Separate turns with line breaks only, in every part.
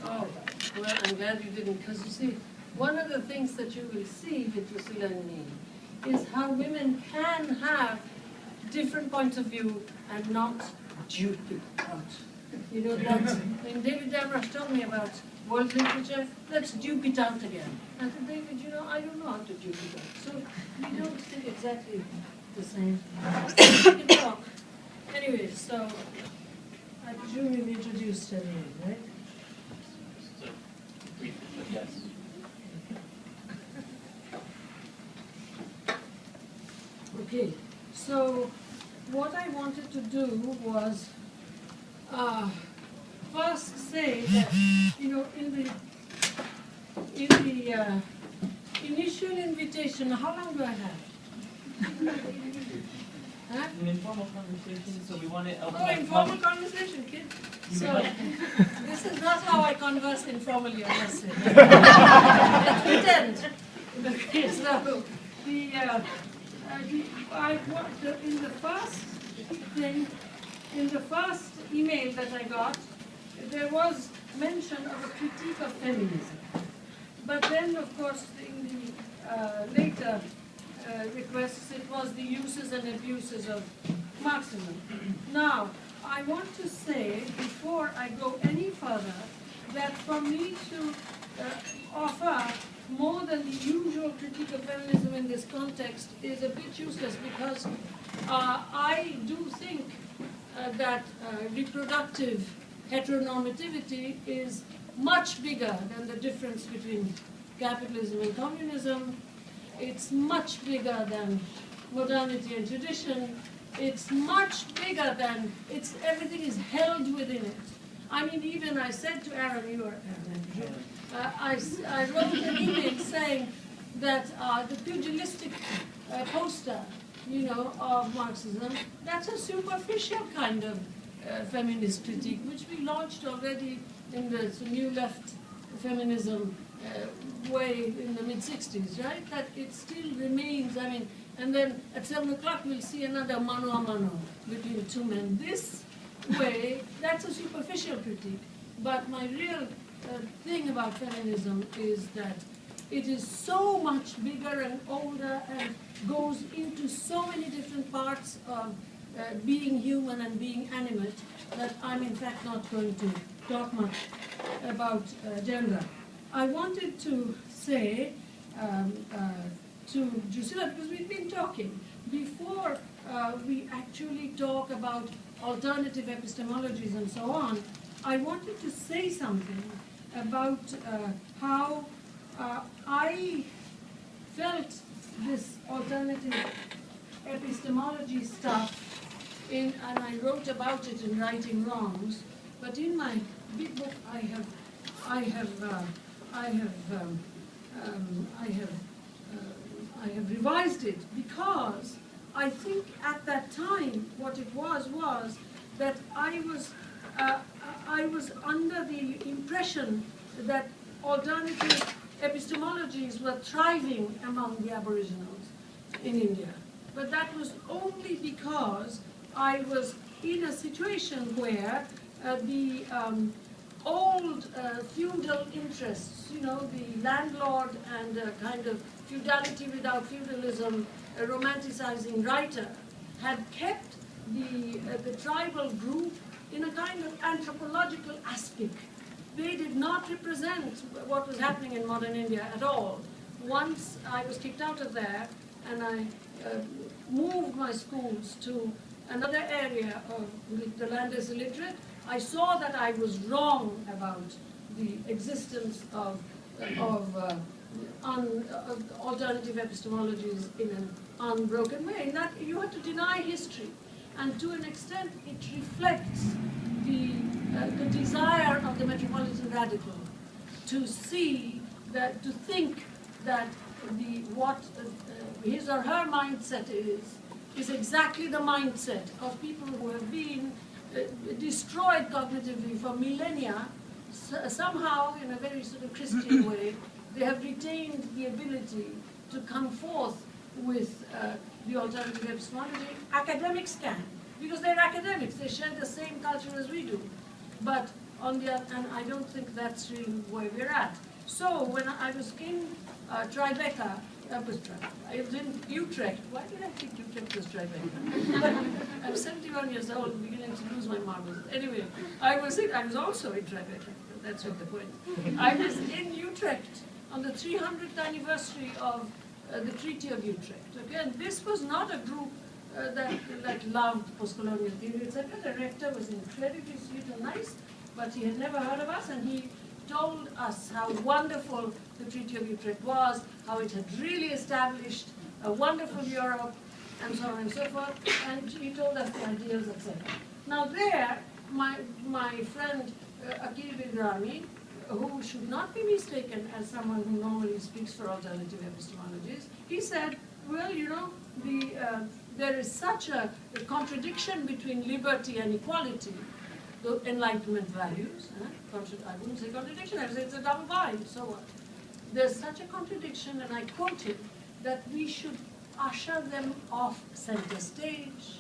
Oh, well, I'm glad you didn't, because you see, one of the things that you will see with Drusilla and me is how women can have different points of view and not dupe it out. You know, that's, when David Damrosch told me about world literature, let's dupe it out again. I said, David, you know, I don't know how to dupe it out. So we don't think exactly the same. We can talk. Anyway, so I presume you've introduced her name, right?
So, brief, but yes.
Okay, so what I wanted to do was first say that, you know, in the initial invitation, how long do I have? Huh?
An informal conversation, so we want to open
Oh,
up
informal conversation, kid. So, this is not how I converse informally, I must say. Let's pretend. Okay, so, in the first thing, in the first email that I got, there was mention of a critique of feminism. But then, of course, in the later requests, it was the uses and abuses of Marxism. Now, I want to say, before I go any further, that for me to offer more than the usual critique of feminism in this context is a bit useless, because I do think that reproductive heteronormativity is much bigger than the difference between capitalism and communism. It's much bigger than modernity and tradition. It's much bigger than, everything is held within it. I mean, even I said to Aaron, you were Aaron, I wrote an email saying that the pugilistic poster, you know, of Marxism, that's a superficial kind of feminist critique, which we launched already in the New Left feminism way in the mid-60s, right? That it still remains, I mean, and then at 7 o'clock we'll see another mano a mano between two men. This way, that's a superficial critique. But my real thing about feminism is that it is so much bigger and older and goes into so many different parts of being human and being animate that I'm in fact not going to talk much about gender. I wanted to say to Drusilla, because we've been talking, before we actually talk about alternative epistemologies and so on, I wanted to say something about how I felt this alternative epistemology stuff and I wrote about it in Writing Wrongs, but in my big book I have revised it, because I think at that time what it was that I was under the impression that alternative epistemologies were thriving among the Aboriginals in India. But that was only because I was in a situation where the old feudal interests, you know, the landlord and kind of feudality without feudalism, a romanticizing writer, had kept the tribal group in a kind of anthropological aspic. They did not represent what was happening in modern India at all. Once I was kicked out of there and I moved my schools to another area of the land is illiterate, I saw that I was wrong about the existence of alternative epistemologies in an unbroken way. And that you have to deny history. And to an extent, it reflects the desire of the metropolitan radical to see that, to think that what his or her mindset is exactly the mindset of people who have been destroyed cognitively for millennia. Somehow, in a very sort of Christian way, they have retained the ability to come forth with the alternative epistemology. Academics can, because they're academics, they share the same culture as we do. But and I don't think that's really where we're at. So when I was in Tribeca, I was in Utrecht. Why did I think Utrecht was Tribeca? I'm 71 years old, beginning to lose my marbles. Anyway, I was also in Tribeca. That's not the point. I was in Utrecht on the 300th anniversary of the Treaty of Utrecht. Again, this was not a group that loved post-colonial theory, etc. The rector was incredibly sweet and nice, but he had never heard of us, and he told us how wonderful the Treaty of Utrecht was, how it had really established a wonderful Europe, and so on and so forth, and he told us the ideals, etc. Now there, my friend Akil Bidrani, who should not be mistaken as someone who normally speaks for alternative epistemologies, he said, well, you know, there is such a contradiction between liberty and equality, the Enlightenment values. I wouldn't say contradiction, I would say it's a double bind, so what? There's such a contradiction, and I quote him, that we should usher them off center stage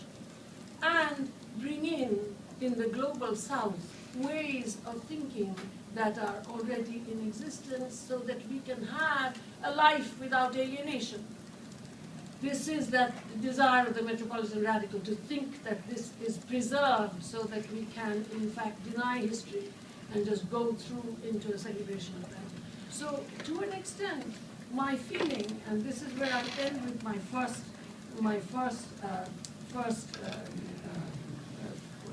and bring in the global south, ways of thinking that are already in existence so that we can have a life without alienation. This is that desire of the metropolitan radical to think that this is preserved so that we can, in fact, deny history and just go through into a celebration of that. So, to an extent, my feeling, and this is where I'll end with my first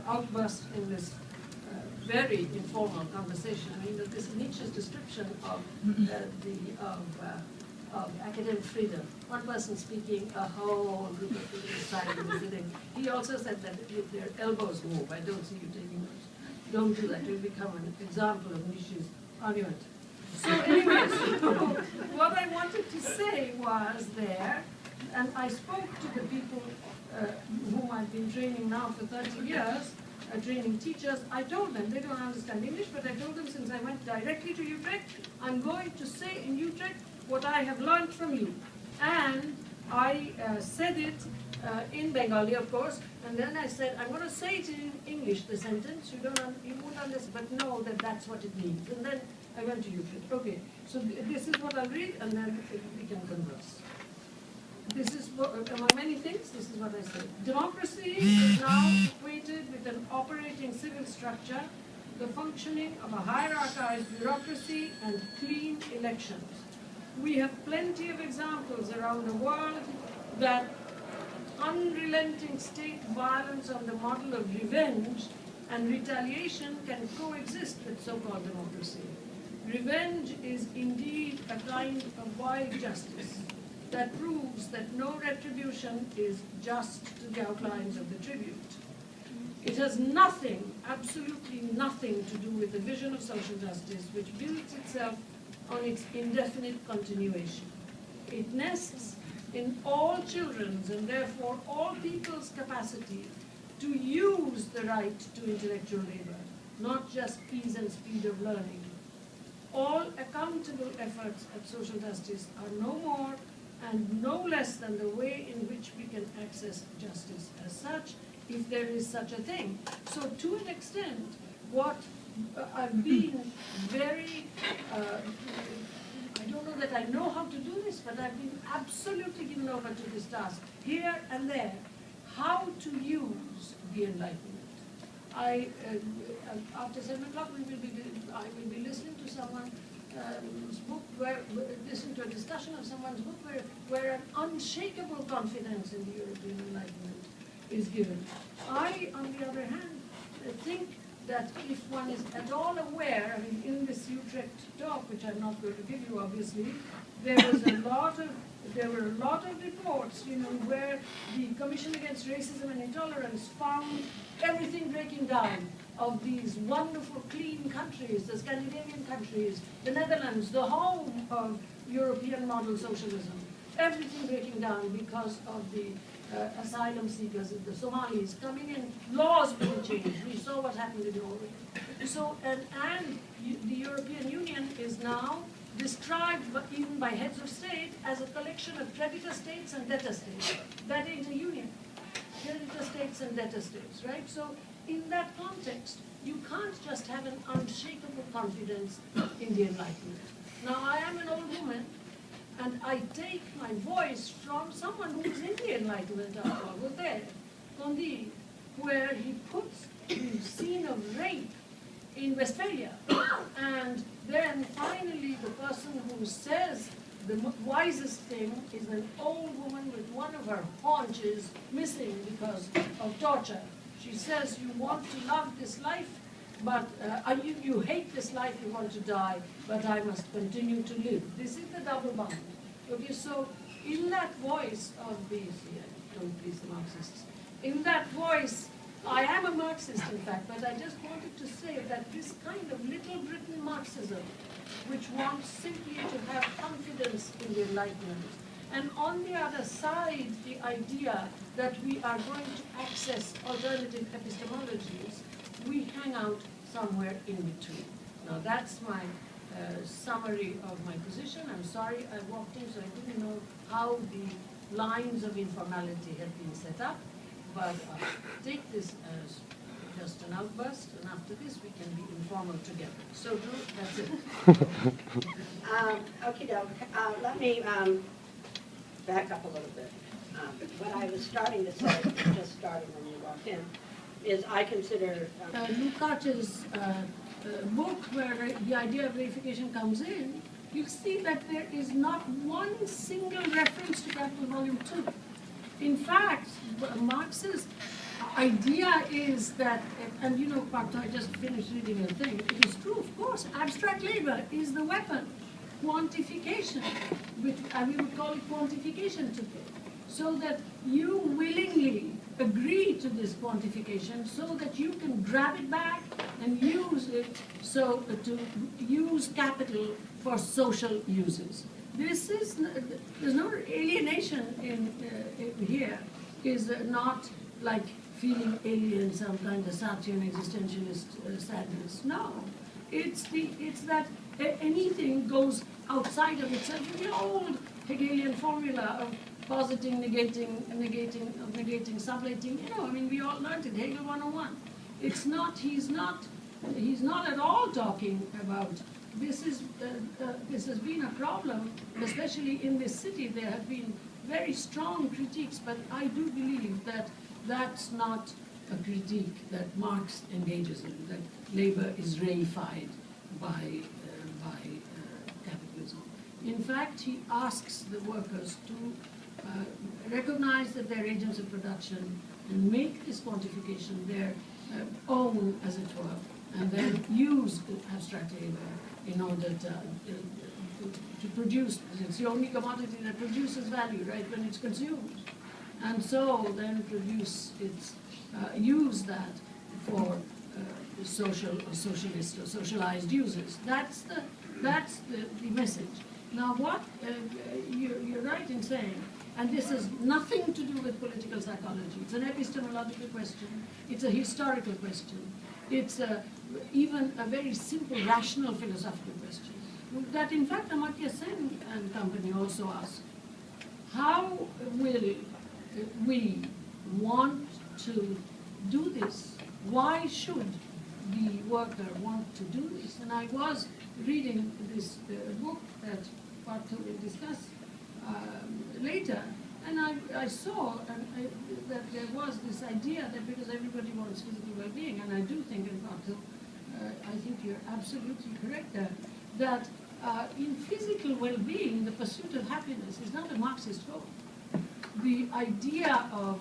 outburst in this very informal conversation. I mean, that this is Nietzsche's description of of academic freedom. One person speaking, a whole group of people silent sitting. He also said that if their elbows move, I don't see you taking notes. Don't do that. It will become an example of Nietzsche's argument. So anyways, what I wanted to say was there, and I spoke to the people whom I've been training now for 30 years, training teachers. I told them, they don't understand English, but I told them since I went directly to Utrecht, I'm going to say in Utrecht what I have learned from you. And I said it in Bengali, of course, and then I said, I'm going to say it in English, the sentence, you won't understand, but know that that's what it means. And then I went to Utrecht. Okay, so this is what I'll read, and then we can converse. This is, among many things, this is what I said. Democracy is now equated with an operating civil structure, the functioning of a hierarchized bureaucracy, and clean elections. We have plenty of examples around the world that unrelenting state violence on the model of revenge and retaliation can coexist with so-called democracy. Revenge is indeed a kind of wild justice that proves that no retribution is just to the outlines of the tribute. It has nothing, absolutely nothing to do with the vision of social justice which builds itself on its indefinite continuation. It nests in all children's and therefore all people's capacity to use the right to intellectual labor, not just ease and speed of learning. All accountable efforts at social justice are no more and no less than the way in which we can access justice as such, if there is such a thing. So to an extent, what I've been very, I don't know that I know how to do this, but I've been absolutely given over to this task, here and there, how to use the Enlightenment. After 7 o'clock, I will be listening to someone's book, listening to a discussion of someone's book where an unshakable confidence in the European Enlightenment is given. I, on the other hand, think that if one is at all aware, I mean, in this Utrecht talk, which I'm not going to give you, obviously, there were a lot of reports, where the Commission Against Racism and Intolerance found everything breaking down of these wonderful, clean countries, the Scandinavian countries, the Netherlands, the home of European model socialism. Everything breaking down because of the asylum seekers, the Somalis coming in, laws being changed. We saw what happened in Norway. So, and the European Union is now described even by heads of state as a collection of creditor states and debtor states. That ain't a union. Creditor states and debtor states, right? So in that context, you can't just have an unshakable confidence in the Enlightenment. Now, I am an old woman, and I take my voice from someone who was in the Enlightenment after all, was there, Gandhi, where he puts the scene of rape in Westphalia. And then finally the person who says the wisest thing is an old woman with one of her haunches missing because of torture. She says, you want to love this life, but you hate this life, you want to die, but I must continue to live. This is the double bind. Okay, so in that voice of these, don't please the Marxists, in that voice, I am a Marxist, in fact, but I just wanted to say that this kind of little Britain Marxism, which wants simply to have confidence in the Enlightenment, and on the other side, the idea that we are going to access alternative epistemologies, we hang out somewhere in between. Now, that's my summary of my position. I'm sorry I walked in, so I didn't know how the lines of informality had been set up. But take this as just an outburst, and after this we can be informal together. So, Drew, that's it.
Okie doke. Let me back up a little bit. What I was starting to say, just starting when you walked in, is I consider...
Lukács's book, where the idea of reification comes in, you see that there is not one single reference to Capital Volume 2. In fact, Marx's idea is that, and you know, Partha, I just finished reading a thing, it is true, of course, abstract labor is the weapon. Quantification, which we would call it quantification today, so that you willingly agree to this quantification so that you can grab it back and use it so to use capital for social uses. This is, there's no alienation in here, is not like feeling alien, some kind of Sartrean existentialist sadness. No, it's that anything goes outside of itself. The old Hegelian formula of positing, negating, sublating. You know, I mean, we all learned it, Hegel 101. It's not. He's not at all talking about. This has been a problem, especially in this city. There have been very strong critiques, but I do believe that that's not a critique that Marx engages in, that labor is reified by capitalism. In fact, he asks the workers to recognize that they're agents of production and make this quantification their own, as it were, and then use abstract labor in order to produce. It's the only commodity that produces value, right, when it's consumed. And so then use that for socialist or socialized uses. That's the message. Now what, you're right in saying, and this has nothing to do with political psychology. It's an epistemological question. It's a historical question. It's even a very simple, rational philosophical question that, in fact, Amartya Sen and company also ask. How will we want to do this? Why should the worker want to do this? And I was reading this book that Partha will discuss later, and I saw that there was this idea that because everybody wants physical well-being, and I do think, in Partha, I think you're absolutely correct there, that in physical well-being, the pursuit of happiness is not a Marxist goal. The idea of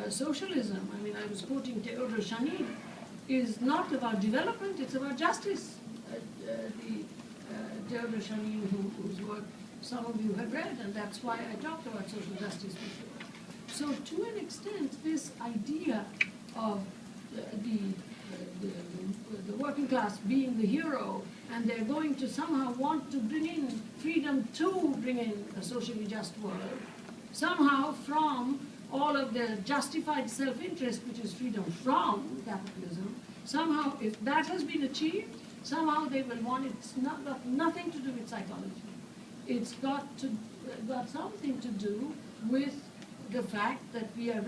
socialism, I mean, I was quoting Theodor Shanin, is not about development, it's about justice. Theodor Shanin, whose work some of you have read, and that's why I talked about social justice before. So to an extent, this idea of the working class being the hero, and they're going to somehow want to bring in freedom to bring in a socially just world, somehow from all of the justified self-interest, which is freedom from capitalism, somehow if that has been achieved, somehow they will want it's got nothing to do with psychology. It's got something to do with the fact that we are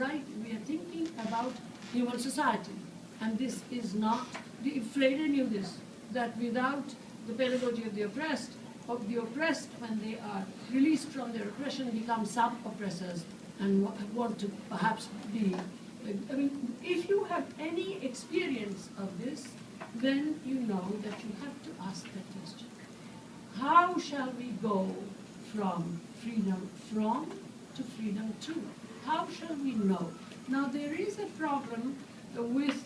thinking about human society. and this is not, Freire knew this, that without the pedagogy of the oppressed, when they are released from their oppression, become sub-oppressors and want to perhaps be, I mean, if you have any experience of this, then you know that you have to ask that question. How shall we go from freedom from to freedom to? How shall we know? Now there is a problem with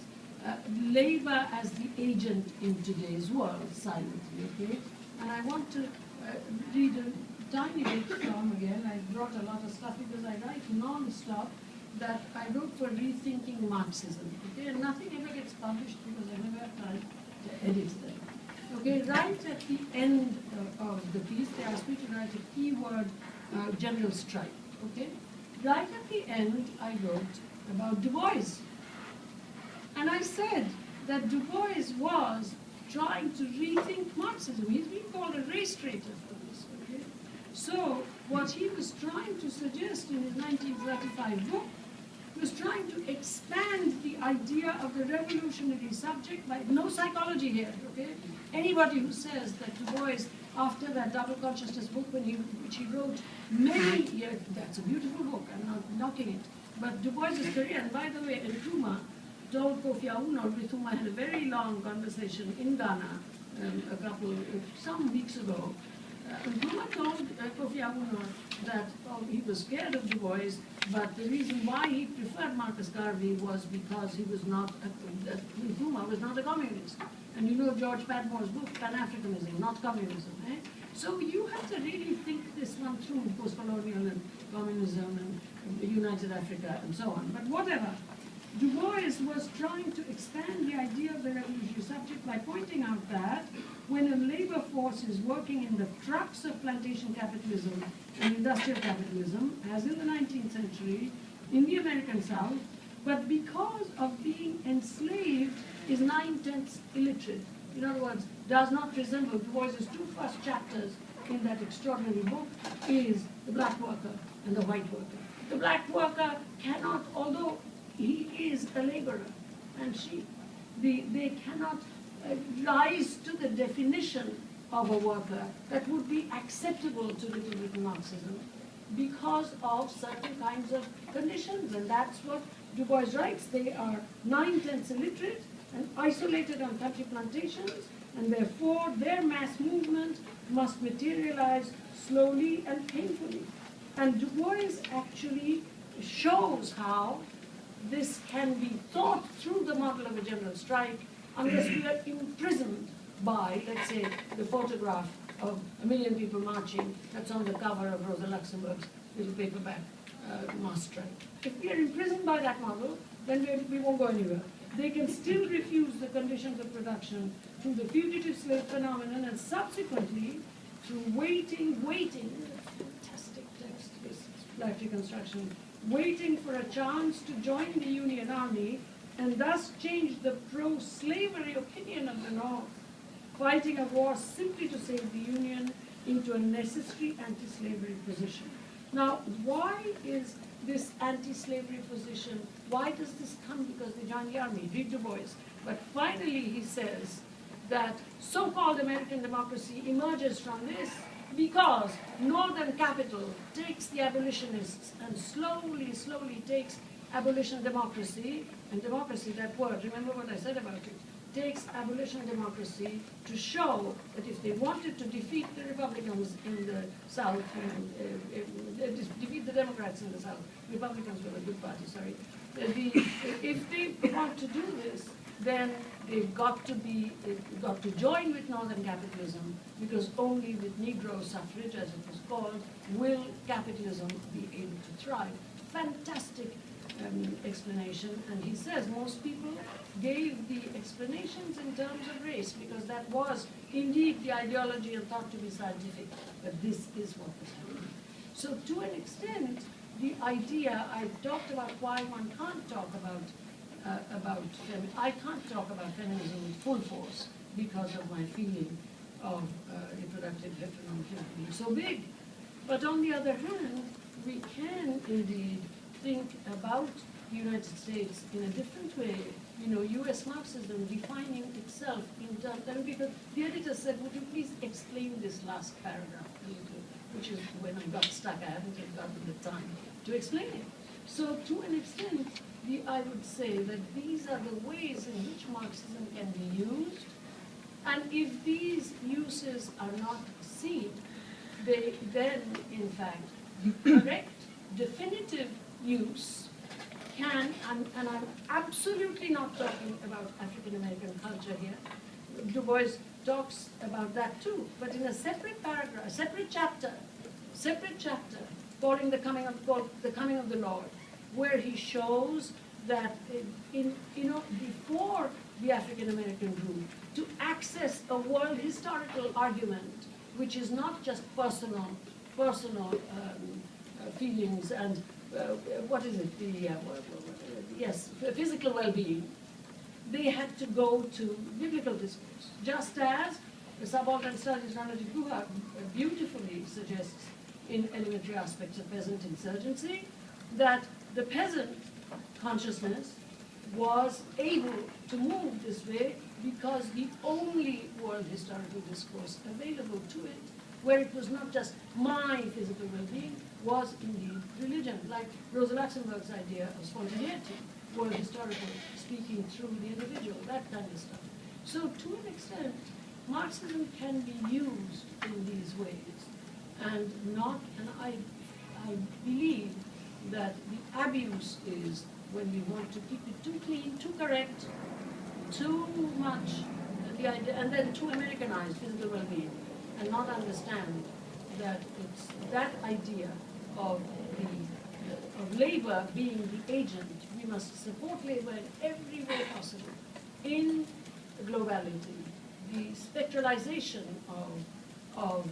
labor as the agent in today's world, silently, okay? And I want to read a tiny bit from, again, I brought a lot of stuff because I write non-stop, that I wrote for Rethinking Marxism, okay? And nothing ever gets published because I never have time to edit them. Okay, right at the end of the piece, they asked me to write a keyword, general strike, okay? Right at the end, I wrote about Du Bois. And I said that Du Bois was trying to rethink Marxism. He's been called a race traitor for this, okay? So what he was trying to suggest in his 1935 book was trying to expand the idea of the revolutionary subject by, no psychology here, okay? Anybody who says that Du Bois, after that double consciousness book, which he wrote many years, that's a beautiful book, I'm not knocking it, but Du Bois' career, and by the way, Nkrumah told Kofi Awuno, with whom I had a very long conversation in Ghana some weeks ago. Nkrumah told Kofi Awuno that he was scared of Du Bois, but the reason why he preferred Marcus Garvey was because he was not, Nkrumah was not a communist. And you know George Padmore's book, Pan-Africanism, not communism. Eh? So you have to really think this one through, post-colonial and communism and United Africa and so on. But whatever. Du Bois was trying to expand the idea of the revolutionary subject by pointing out that when a labor force is working in the trucks of plantation capitalism and industrial capitalism, as in the 19th century, in the American South, but because of being enslaved, is 9/10 illiterate. In other words, does not resemble Du Bois' two first chapters in that extraordinary book is the black worker and the white worker. The black worker cannot, although he is a laborer and they cannot rise to the definition of a worker that would be acceptable to Little Britain Marxism because of certain kinds of conditions, and that's what Du Bois writes. They are 9/10 illiterate and isolated on country plantations, and therefore their mass movement must materialize slowly and painfully. And Du Bois actually shows how this can be thought through the model of a general strike unless we are imprisoned by, let's say, the photograph of 1 million people marching that's on the cover of Rosa Luxemburg's little paperback mass strike. If we are imprisoned by that model, then we won't go anywhere. They can still refuse the conditions of production through the fugitive slave phenomenon and subsequently through waiting, fantastic text, this life reconstruction, waiting for a chance to join the Union Army and thus change the pro-slavery opinion of the North, fighting a war simply to save the Union into a necessary anti-slavery position. Now, why is this anti-slavery position, why does this come? Because they join the army, read Du Bois. But finally he says that so-called American democracy emerges from this because Northern capital takes the abolitionists and slowly takes abolition democracy, and democracy, that word, remember what I said about it, takes abolition democracy to show that if they wanted to defeat the Republicans in the South, defeat the Democrats in the South, Republicans were a good party, sorry, if they want to do this, then they've got to join with Northern capitalism, because only with Negro suffrage, as it was called, will capitalism be able to thrive. Fantastic explanation, and he says most people gave the explanations in terms of race, because that was indeed the ideology and thought to be scientific, but this is what was happening. So to an extent, the idea, I talked about why one can't talk I can't talk about feminism with full force because of my feeling of reproductive heteronormativity being so big. But on the other hand, we can indeed think about the United States in a different way US Marxism defining itself in terms, because the editor said, would you please explain this last paragraph a little, which is when I got stuck, I haven't gotten the time to explain it. So to an extent, I would say that these are the ways in which Marxism can be used, and if these uses are not seen, they then, in fact, the correct, definitive use can, and I'm absolutely not talking about African American culture here. Du Bois talks about that too, but in a separate paragraph, a separate chapter, calling the coming of the Lord, where he shows that before the African American group, to access a world historical argument, which is not just personal feelings and what is it? Physical well-being. They had to go to biblical discourse, just as the subaltern studies Ranajit Guha beautifully suggests in elementary aspects of peasant insurgency, that the peasant consciousness was able to move this way because the only world historical discourse available to it, where it was not just my physical well-being, was indeed religion, like Rosa Luxemburg's idea of spontaneity, world historical, speaking through the individual, that kind of stuff. So to an extent, Marxism can be used in these ways, and I believe that the abuse is when we want to keep it too clean, too correct, too much, the idea, and then too Americanized, physical well-being, and not understand that it's that idea of labor being the agent. We must support labor in every way possible. In globality, the spectralization of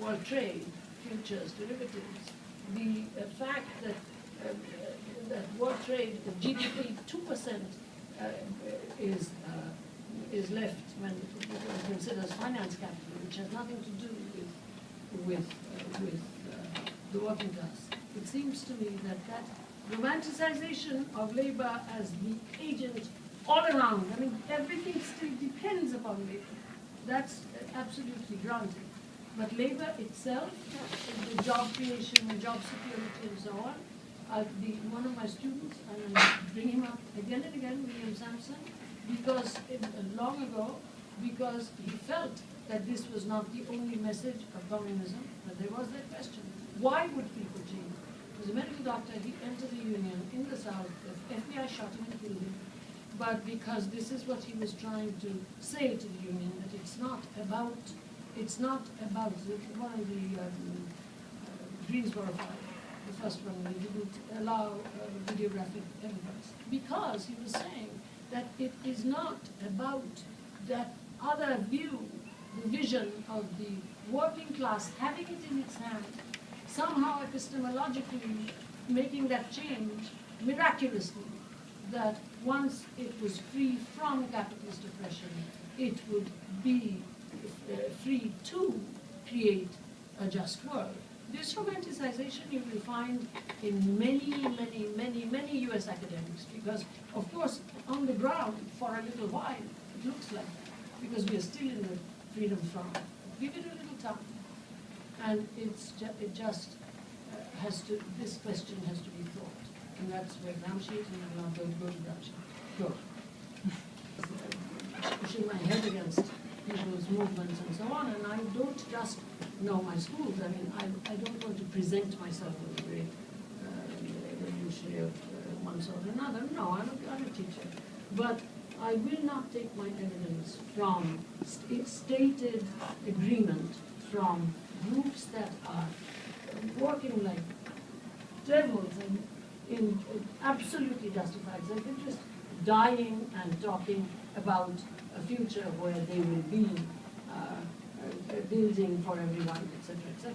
world trade, futures, derivatives, the fact that world trade, the GDP, 2% is left when one considers finance capital, which has nothing to do with the working class. It seems to me that romanticization of labor as the agent all around, I mean, everything still depends upon labor. That's absolutely granted. But labor itself, the job creation, the job security, and so on, one of my students, and I bring him up again and again, William Sampson, because long ago, because he felt that this was not the only message of communism, but there was that question: why would people change? He was a medical doctor. He entered the Union in the South. The FBI shot him and killed him. But because this is what he was trying to say to the Union, that it's not about one of the Greensboro file, the first one, they didn't allow videographic evidence, because he was saying that it is not about that other view, the vision of the working class having it in its hand, somehow epistemologically making that change miraculously, that once it was free from capitalist oppression, it would be free to create a just world. This romanticization you will find in many US academics, because of course on the ground for a little while it looks like that, because we are still in the freedom front. Give it a little time, and it just has to, this question has to be thought, and that's where Gramsci is, and I'm not going to go to Gramsci. Go. Pushing my head against people's movements and so on, and I don't just know my schools. I mean, I don't want to present myself as a very revolutionary of one sort or another. No, I'm a teacher. But I will not take my evidence from stated agreement from groups that are working like devils and in absolutely justified self-interest, dying and talking about a future where they will be building for everyone, etc., etc.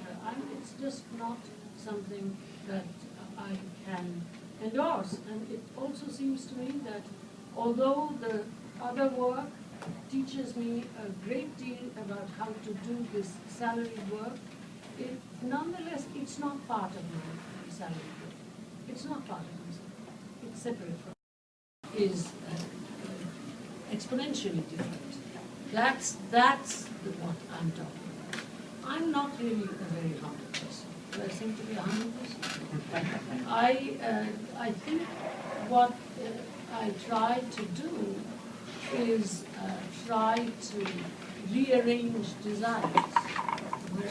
It's just not something that I can endorse. And it also seems to me that although the other work teaches me a great deal about how to do this salaried work, nonetheless, it's not part of my salaried work. It's not part of myself. It's separate from it. Is exponentially different. That's what I'm talking about. I'm not really a very humble person. Do I seem to be a humble person? I think what I try to do is try to rearrange desires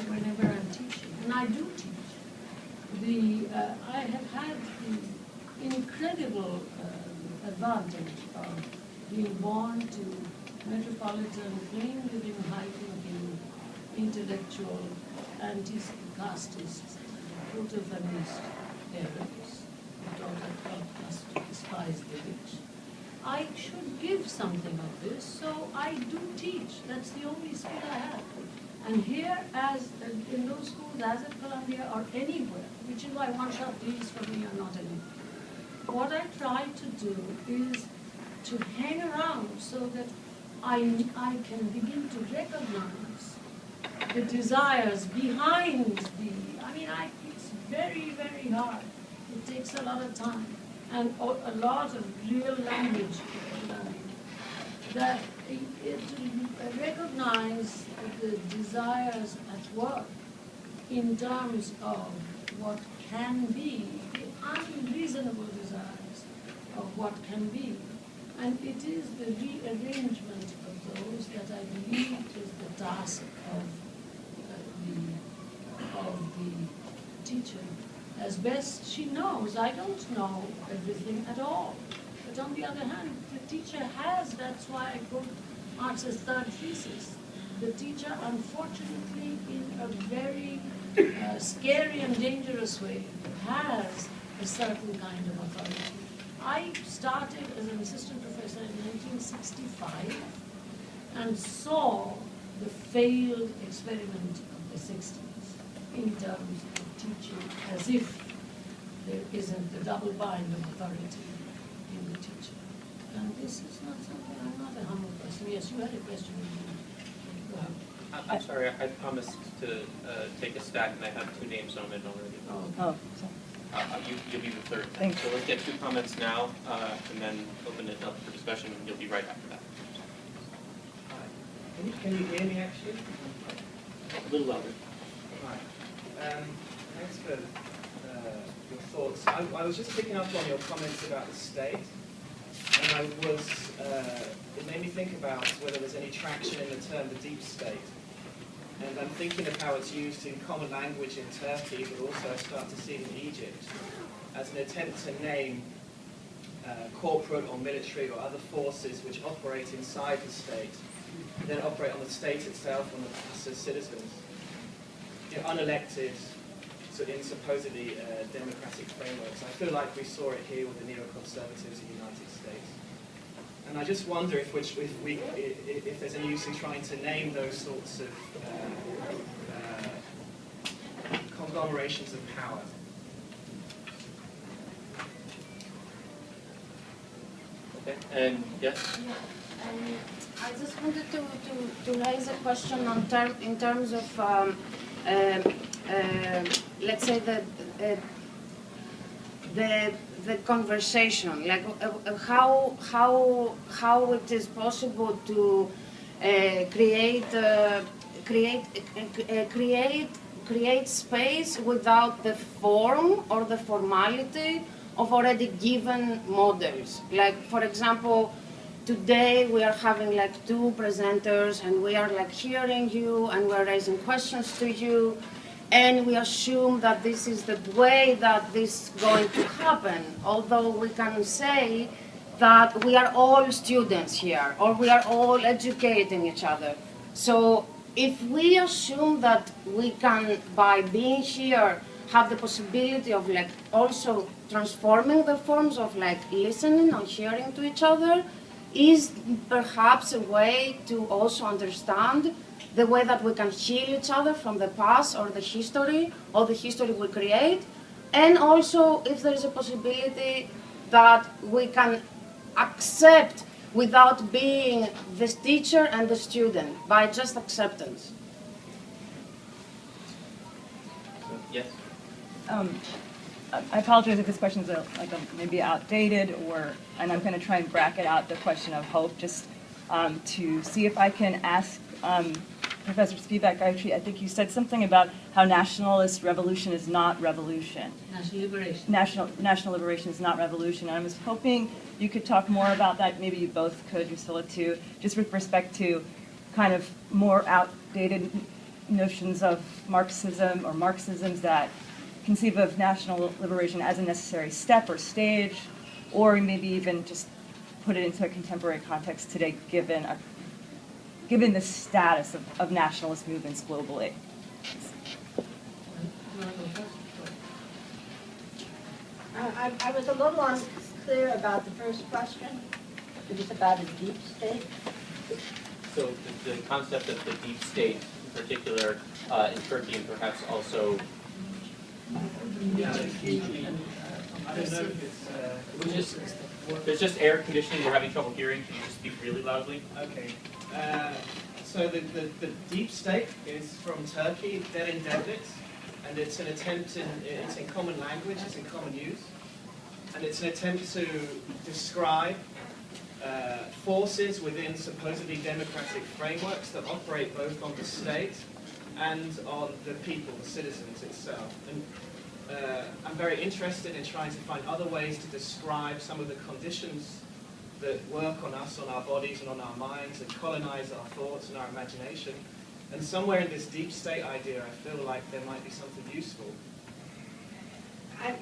whenever I'm teaching, and I do teach. I have had the incredible advantage of being born to metropolitan, clean living, high-thinking, intellectual, anti-casteist, proto-feminist parents who taught us to despise the rich. I should give something of this, so I do teach. That's the only skill I have. And here, as in those schools, as at Columbia or anywhere, which is why one shot leaves for me or not anywhere, what I try to do is to hang around so that I can begin to recognize the desires behind it's very, very hard. It takes a lot of time and a lot of real language learning. That to recognize the desires at work in terms of what can be, the unreasonable desires of what can be. And it is the rearrangement of those that I believe is the task of the teacher. As best she knows, I don't know everything at all. But on the other hand, the teacher has, that's why I quote Marx's third thesis. The teacher, unfortunately, in a very scary and dangerous way, has a certain kind of authority. I started as an assistant professor in 1965 and saw the failed experiment of the 60s in terms of teaching as if there isn't the double bind of authority in the teacher. And this is not something, I'm not a humble person. Yes, you had a question. Go ahead.
I'm sorry, I promised to take a stack, and I have 2 names on it already.
Oh,
You'll be the third.
Thanks.
So let's get 2 comments now, and then open it up for discussion, and you'll be right after that.
Hi. Can you hear me actually?
A little louder.
Hi. Thanks for your thoughts. I was just picking up on your comments about the state, and it made me think about whether there's any traction in the term the deep state. And I'm thinking of how it's used in common language in Turkey, but also I start to see it in Egypt, as an attempt to name corporate or military or other forces which operate inside the state, and then operate on the state itself, on us as citizens, unelected, so in supposedly democratic frameworks. I feel like we saw it here with the neoconservatives in the United States. And I just wonder if there's any use in trying to name those sorts of conglomerations of power.
Okay, and yes?
I just wanted to raise a question in terms of, let's say, the conversation, like how it is possible to create space without the form or the formality of already given models. Like, for example, today we are having like 2 presenters and we are like hearing you and we're raising questions to you, and we assume that this is the way that this is going to happen, although we can say that we are all students here, or we are all educating each other. So if we assume that we can, by being here, have the possibility of like also transforming the forms of like listening and hearing to each other, is perhaps a way to also understand the way that we can heal each other from the past or the history we create, and also if there is a possibility that we can accept without being the teacher and the student, by just acceptance.
Yes?
I apologize if this question is maybe outdated, and I'm going to try and bracket out the question of hope. Just to see if I can ask Professor Spivak, actually, I think you said something about how nationalist revolution is not revolution.
National liberation.
National liberation is not revolution. And I was hoping you could talk more about that. Maybe you both could, Priscilla too, just with respect to kind of more outdated notions of Marxism or Marxisms that conceive of national liberation as a necessary step or stage, or maybe even just put it into a contemporary context today, given the status of nationalist movements globally.
I was a little unclear about the first question. It was about a deep state.
So the concept of the deep state, in particular in Turkey, and perhaps also.
Yeah, I don't know if it's.
There's just air conditioning. We're having trouble hearing. Can you just speak really loudly?
Okay. So the deep state is from Turkey, Derin Devlet, and it's an attempt it's in common language, it's in common use, and it's an attempt to describe forces within supposedly democratic frameworks that operate both on the state and on the people, the citizens itself. And I'm very interested in trying to find other ways to describe some of the conditions that work on us, on our bodies and on our minds, and colonize our thoughts and our imagination. And somewhere in this deep state idea, I feel like there might be something useful.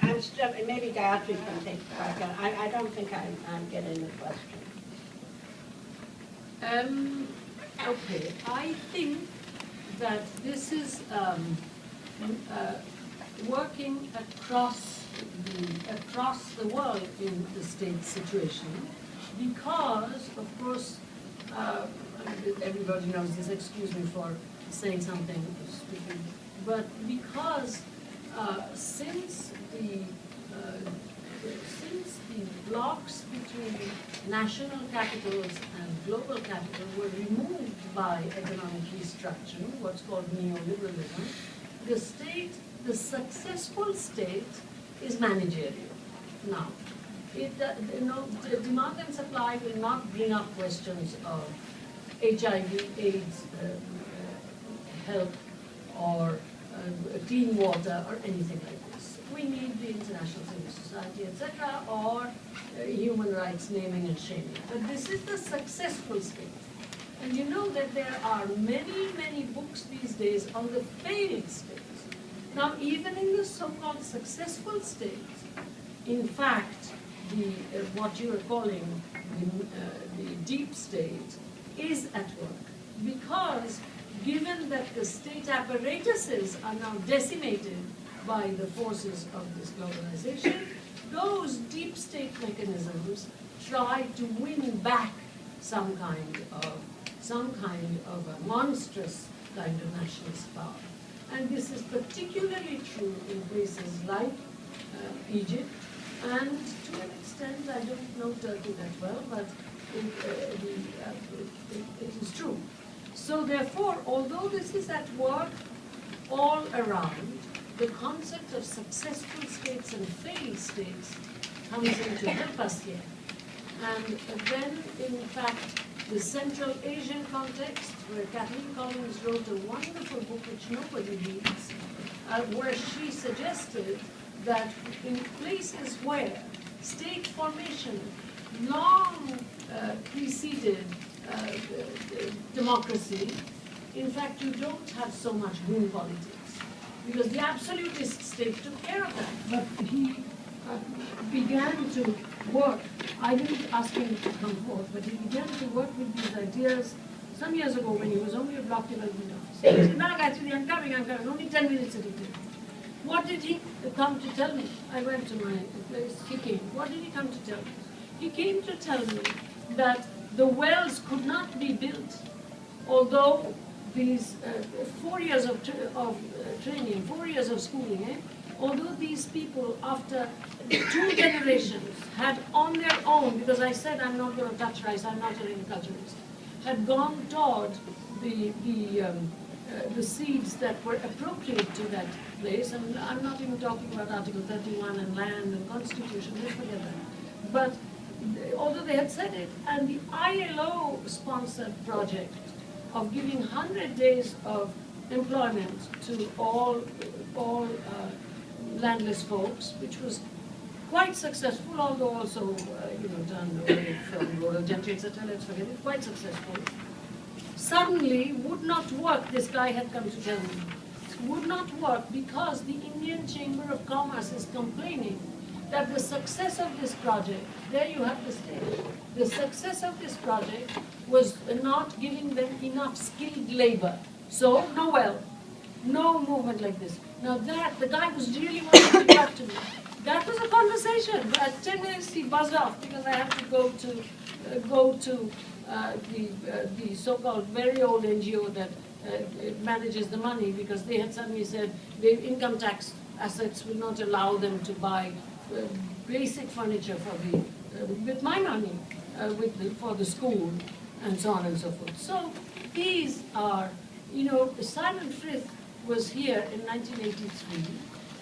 I'm still, maybe Gayatri can take the back. I don't think I'm getting the question.
Okay, I think that this is working across the world in the state situation, because, of course, everybody knows this, excuse me for saying something stupid, but because since the blocks between national capitals and global capital were removed by economic restructuring, what's called neoliberalism, the state, the successful state, is managerial. Now, the demand and supply will not bring up questions of HIV, AIDS, health, or clean water, or anything like this. We need the international civil society, etc., or human rights naming and shaming. But this is the successful state. And you know that there are many, many books these days on the failed states. Now, even in the so-called successful states, in fact, what you are calling the deep state is at work, because given that the state apparatuses are now decimated by the forces of this globalization, those deep state mechanisms try to win back some kind of a monstrous kind of nationalist power. And this is particularly true in places like Egypt, and to an extent, I don't know Turkey that well, but it is true. So therefore, although this is at work all around, the concept of successful states and failed states comes in to help us here. And then, in fact, the Central Asian context, where Kathleen Collins wrote a wonderful book which nobody reads, where she suggested that in places where state formation long preceded democracy, in fact, you don't have so much room politics, because the absolutist state took care of that. But he began to work. I didn't ask him to come forth, but he began to work with these ideas some years ago when he was only a block development officer. He said, "No, Gayatri, I'm coming, only 10 minutes at a time." What did he come to tell me? I went to my place, he came. What did he come to tell me? He came to tell me that the wells could not be built, although these 4 years of training, 4 years of schooling, although these people, after 2 generations, had on their own, because I said I'm not going to touch rice, I'm not an agriculturalist, had gone toward the seeds that were appropriate to that place, and I'm not even talking about Article 31 and land and constitution, let's forget that. But although they had said it, and the ILO-sponsored project of giving 100 days of employment to all landless folks, which was quite successful, although also, turned away from rural gentry, etc. Let's forget it. Quite successful. Suddenly would not work. This guy had come to tell me. Would not work because the Indian Chamber of Commerce is complaining that the success of this project, there you have the stage, the success of this project was not giving them enough skilled labor. So, no well, no movement like this. Now that, the guy was really wanting to talk to me. That was a conversation. At 10 minutes he buzzed off because I had to go to the so-called very old NGO that manages the money, because they had suddenly said their income tax assets will not allow them to buy basic furniture for with my money for the school and so on and so forth. So these are, Simon Frith was here in 1983,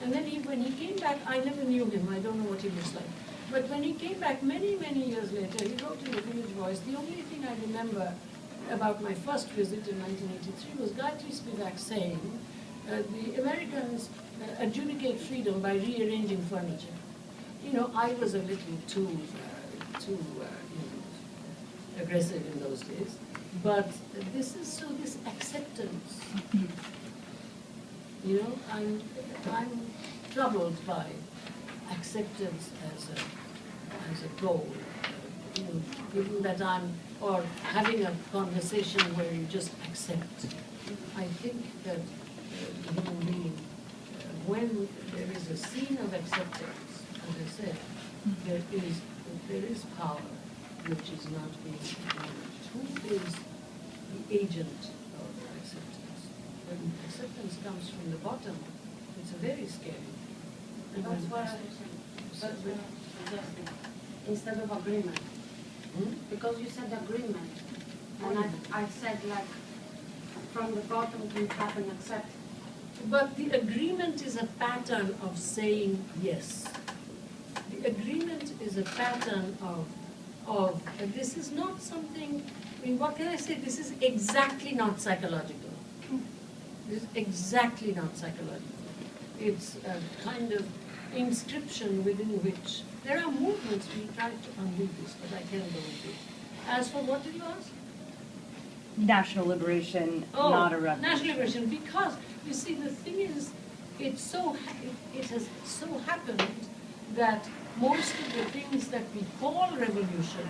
and then when he came back, I never knew him, I don't know what he was like. But when he came back many, many years later, he wrote in the Village Voice, the only thing I remember about my first visit in 1983 was Gayatri Spivak saying, the Americans adjudicate freedom by rearranging furniture. I was a little too aggressive in those days, but this acceptance. I'm troubled by acceptance as a goal. Given that or having a conversation where you just accept. I think that the human being, when there is a scene of acceptance, as I said, there is power which is not being acknowledged. Who is the agent of acceptance? When acceptance comes from the bottom, it's very scary. And
That's what I was saying. That's what I was suggesting. Instead of agreement. Because you said agreement. And I said from the bottom to tap and accept.
But the agreement is a pattern of saying yes. The agreement is a pattern of this is not something, what can I say? This is exactly not psychological. This is exactly not psychological. It's a kind of inscription within which there are movements. We try to undo this, but I can't go into it. As for what did you ask?
National liberation, not a revolution.
National liberation, because you see the thing is, it has so happened that most of the things that we call revolution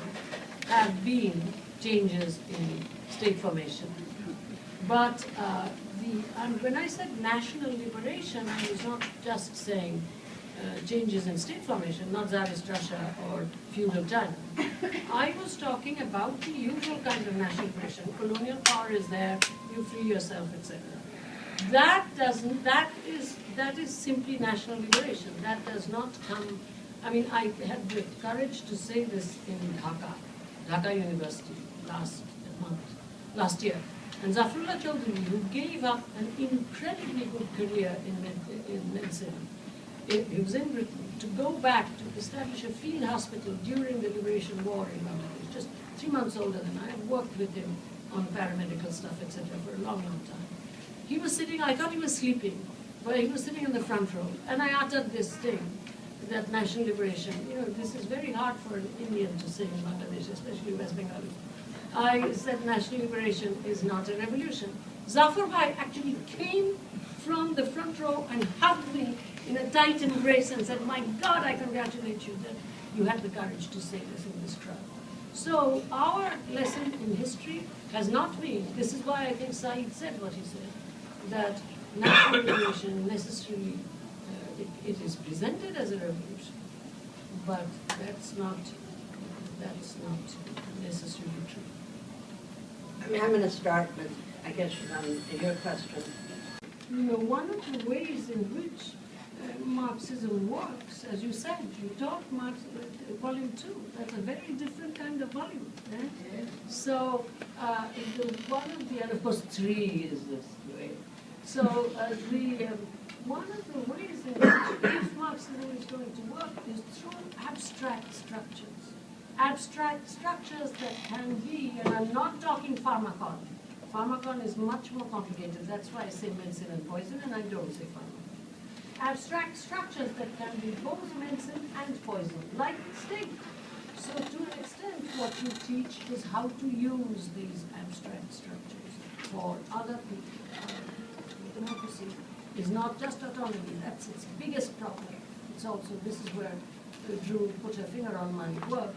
have been changes in state formation. But and when I said national liberation, I was not just saying changes in state formation, not Tsarist Russia or feudal China. I was talking about the usual kind of national liberation. Colonial power is there, you free yourself, etc. That is simply national liberation. That does not come. I mean, I had the courage to say this in Dhaka University last year. And Zafrullah Chaudhry, who gave up an incredibly good career in medicine, he was in Britain, to go back to establish a field hospital during the Liberation War in Bangladesh, just 3 months older than I. I've worked with him on paramedical stuff, etc., for a long, long time. He was sitting, I thought he was sleeping, but he was sitting in the front row, and I uttered this thing, that national liberation, this is very hard for an Indian to say in Bangladesh, especially West Bengal. I said national liberation is not a revolution. Zafar Bhai actually came from the front row and hugged me in a tight embrace and said, "My God, I congratulate you that you had the courage to say this in this crowd." So our lesson in history has not been, this is why I think Said said what he said, that national liberation necessarily, it is presented as a revolution, but that's not necessarily true.
I mean, I'm going to start with, I guess, your question.
One of the ways in which Marxism works, as you said, you taught Marx, volume 2, that's a very different kind of volume. Eh? So, one of the, and of course 3 is this way. So, one of the ways in which if Marxism is going to work is through abstract structures. abstract structures that can be, and I'm not talking pharmacon. Pharmacon is much more complicated. That's why I say medicine and poison, and I don't say pharmacon. Abstract structures that can be both medicine and poison, like sting. So to an extent, what you teach is how to use these abstract structures for other people. Democracy is not just autonomy. That's its biggest problem. It's also, this is where Drew put her finger on my work,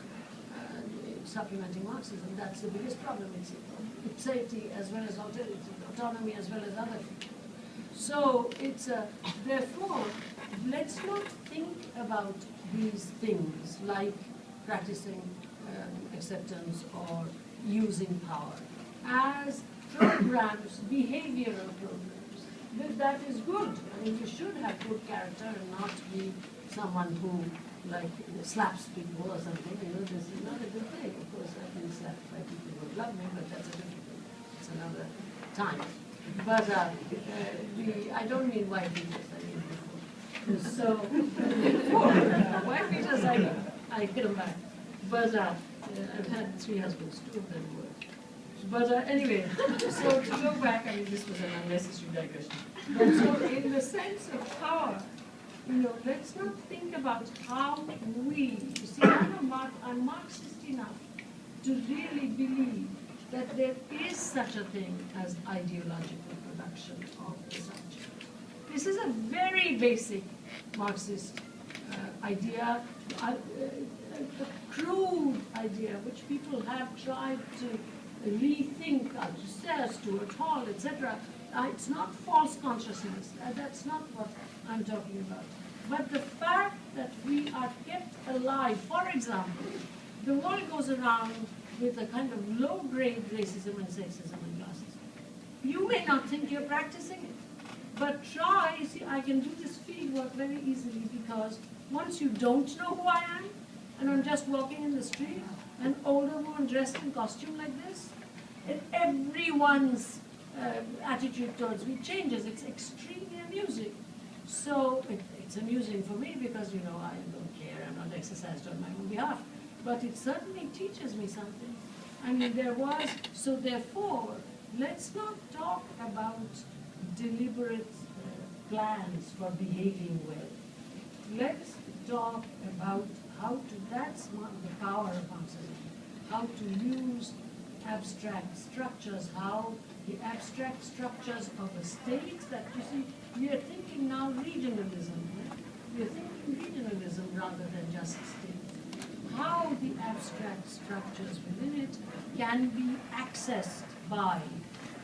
supplementing Marxism. That's the biggest problem. It's ipseity as well as autonomy as well as other things. So it's therefore, let's not think about these things like practicing acceptance or using power as programs, behavioral programs. That is good. I mean, you should have good character and not be someone who like slaps people or something. You know, this is not a good thing. Of course, I've been slapped by people who love me, but that's a different thing. It's another time. But I don't mean white beaters, I mean before. So, before, white beaters, I hit them back. But I've had 3 husbands, 2 of them were. But anyway, so to go back, I mean, this was an unnecessary digression. But so in the sense of power, you know, let's not think about how we, you see, I'm Marxist enough to really believe that there is such a thing as ideological production of the subject. This is a very basic Marxist idea, a crude idea, which people have tried to rethink, Althusser, Stuart Hall, etc. It's not false consciousness. That's not what I'm talking about. But the fact that we are kept alive, for example, the world goes around with a kind of low-grade racism and sexism and classism. You may not think you're practicing it, but try. See, I can do this field work very easily because once you don't know who I am, and I'm just walking in the street, an older woman dressed in costume like this, and everyone's attitude towards me changes. It's extremely amusing. So it's amusing for me because, you know, I don't care. I'm not exercised on my own behalf. But it certainly teaches me something. I mean, so therefore, let's not talk about deliberate plans for behaving well. Let's talk about that's the power of Marxism, how to use abstract structures, how the abstract structures of a state that, you see, we are thinking now regionalism. Right? We are thinking regionalism rather than just state. How the abstract structures within it can be accessed by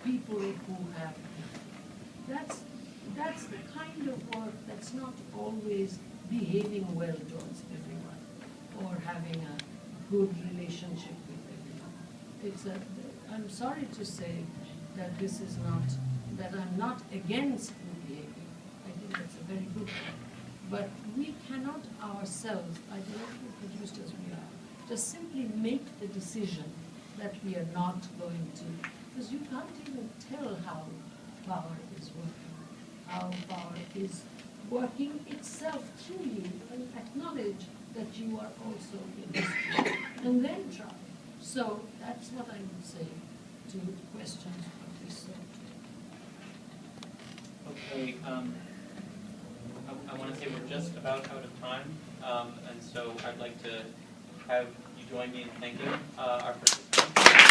people who have. That's the kind of work that's not always behaving well towards everyone or having a good relationship with everyone. I'm sorry to say that this is not, that I'm not against good behavior. I think that's a very good thing. But we cannot ourselves, ideologically produced as we are, just simply make the decision that we are not going to, because you can't even tell how power is working, how power is working itself through you, and acknowledge that you are also in history, and then try. So that's what I would say to questions of this sort.
Okay, I want to say we're just about out of time, and so I'd like to have you join me in thanking our participants.